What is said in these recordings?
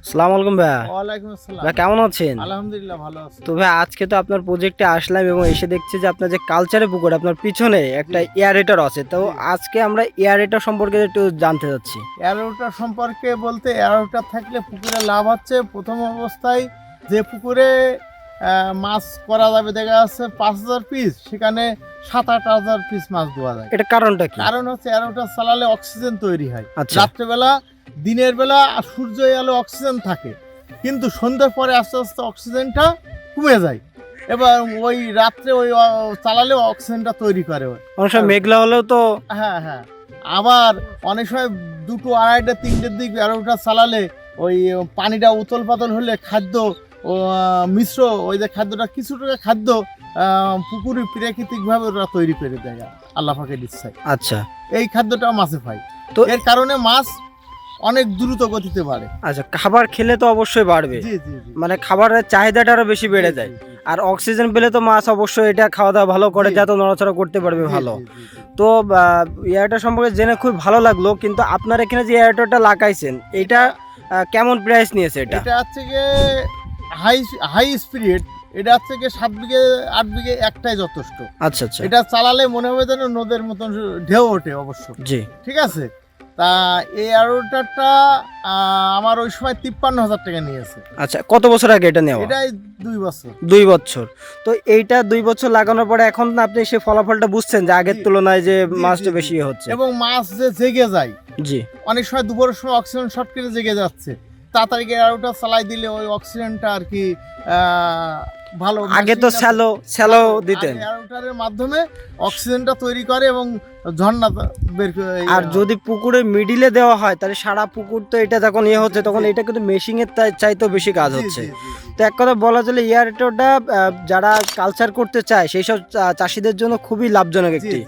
আসসালামু আলাইকুম ভাইয়া। ওয়ালাইকুম আসসালাম। ভাই কেমন আছেন? আলহামদুলিল্লাহ ভালো আছি। তো ভাই আজকে তো আপনার প্রজেক্টে আসলাম এবং এসে দেখছি যে আপনার যে কালচারে পুকুর আপনার পিছনে একটা এয়ারেটর আছে। তো জি। আজকে আমরা এয়ারেটর সম্পর্কে একটু জানতে চাচ্ছি। এয়ারোটার সম্পর্কে বলতে এয়ারোটার থাকলে পুকুরে লাভ হচ্ছে প্রথম অবস্থায় যে পুকুরে মাছ করা যাবে দেখা যাচ্ছে 5,000 পিস, সেখানে 7-8 হাজার পিস মাছ দেওয়া যায়। এটা কারণটা কি? কারণ হচ্ছে এয়ারোটা চালালে অক্সিজেন তৈরি হয়। আচ্ছা। রাত্রেবেলা, দিনের বেলা আর সূর্য আলো অক্সিজেন থাকে, কিন্তু সন্ধ্যের পরে আস্তে আস্তে অক্সিজেনটা কমে যায়। এবার ওই রাত্রে ওই চালালে অক্সিজেনটা তৈরি করে। অনেক সময় মেঘলা হলেও তো হ্যাঁ হ্যাঁ, আবার অনেক সময় 2টো, 2:30, 3টের দিক এয়ারোটা চালালে ওই পানিটা উতল পাতল হলে খাদ্য মিশ্র ওই যে খাদ্যটা কিছুটা খাদ্য পুকুরে প্রাকৃতিকভাবে ওরা তৈরি করে দেয় আল্লাহ পাকের ইচ্ছায়। আচ্ছা। এই খাদ্যটা মাছে পাই, তো এর কারণে মাছ অনেক দ্রুত গতিতে বাড়ে। আচ্ছা, খাবার খেলে তো অবশ্যই বাড়বে। জি জি জি। মানে খাবারের চাহিদাটা আরো বেশি বেড়ে যায়। জি, জি, জি। আর অক্সিজেন পেলে তো মাছ অবশ্যই এটা খাওয়া দাওয়া ভালো করে, জি। যাতে নড়াচড়া করতে পারবে জি, ভালো। জি, জি, জি। তো এয়ারটা সম্পর্কে জেনে খুব ভালো লাগলো, কিন্তু আপনার এখানে যে এয়ারটা লাগাইছেন এটা কেমন প্রাইস নিয়েছে এটা? এটা হচ্ছে গিয়ে হাই হাই স্পিরিট। এটা হচ্ছে গিয়ে 7 বিঘে 8 বিঘে একটাই যথেষ্ট। আচ্ছা আচ্ছা। এটা চালালে মনে হবে যেন নদের মতন ঢেউ ওঠে অবশ্য। জি। ঠিক আছে। তা এই এয়ারোটারটা আমার ওই সময় 53,000 টাকা নিয়েছে। আচ্ছা, কত বছর আগে এটা নেওয়া? এটাই 2 বছর। 2 বছর। তো এইটা 2 বছর লাগানোর পরে এখন না আপনি সে ফলাফলটা বুঝছেন যে আগের জি, তুলনায় যে জি, মাছটা জি, বেশি জি। হচ্ছে। এবং মাছ যে জেগে যায়, জি। অনেক সময় দুপুরের সময় অক্সিজেন শর্ট করে জেগে যাচ্ছে, তাড়াতাড়ি এয়ারোটা চালাই দিলে ওই অক্সিজেনটা আর কি ভালো। আগে তো স্যালো দিতেন। এয়ারোটারের মাধ্যমে অক্সিজেনটা তৈরি করে এবং ঝর্ণা বের করে। আর যদি পুকুরে মিডিলে দেওয়া হয় তাহলে সারা পুকুর তো এটা যখন হচ্ছে তখন এটা কিন্তু মেশিংয়ের চাইতেও বেশি কাজ হচ্ছে। তো এক কথা বলা চলে এয়ারটেলটা যারা কালচার করতে চায় সেই সব চাষিদের জন্য খুবই লাভজনক একটি।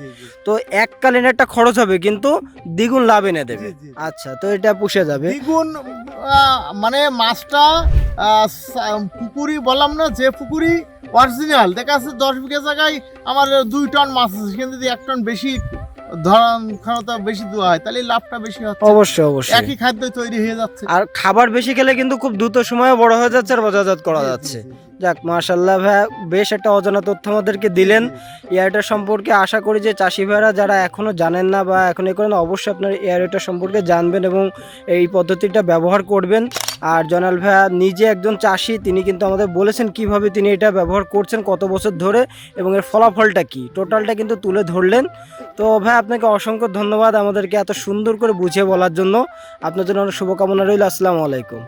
তো এককালীন একটা খরচ হবে কিন্তু দ্বিগুণ লাভ এনে দেবে। জি, জি, জি। আচ্ছা, তো এটা পুষে যাবে। দ্বিগুণ মানে মাছটা পুকুরি বললাম না, যে পুকুরি অরিজিনাল দেখা যাচ্ছে 10 বিঘা জায়গায় আমার 2 টন মাছ আছে, সেখানে যদি 1 টন বেশি ধরন ক্ষমতা বেশি দেওয়া হয় তাহলে লাভটা বেশি হচ্ছে। অবশ্যই অবশ্যই। একই খাদ্য তৈরি হয়ে যাচ্ছে। আর খাবার বেশি খেলে কিন্তু খুব দ্রুত সময়ে বড় হয়ে যাচ্ছে আর বাজারজাত করা জি, জি, যাচ্ছে। জি, জি। যাক, মাশাআল্লাহ ভাই, বেশ একটা অজানা তথ্য আমাদেরকে দিলেন। এয়ারটা সম্পর্কে আশা করি যে চাষি ভাইরা যারা এখনো জানেন না বা এখন এই করেন অবশ্যই আপনার এয়ারটা সম্পর্কে জানবেন এবং এই পদ্ধতিটা ব্যবহার করবেন। আর জনাল ভাইয়া নিজে একজন চাষি, তিনি কিন্তু আমাদের বলেছেন কিভাবে তিনি এটা ব্যবহার করছেন, কত বছর ধরে এবং এর ফলাফলটা কি টোটালটা কিন্তু তুলে ধরলেন। তো ভাই আপনাকে অসংখ্য ধন্যবাদ আমাদেরকে এত সুন্দর করে বুঝিয়ে বলার জন্য। আপনার জন্য অনেক শুভকামনা রইল। আসসালামু আলাইকুম।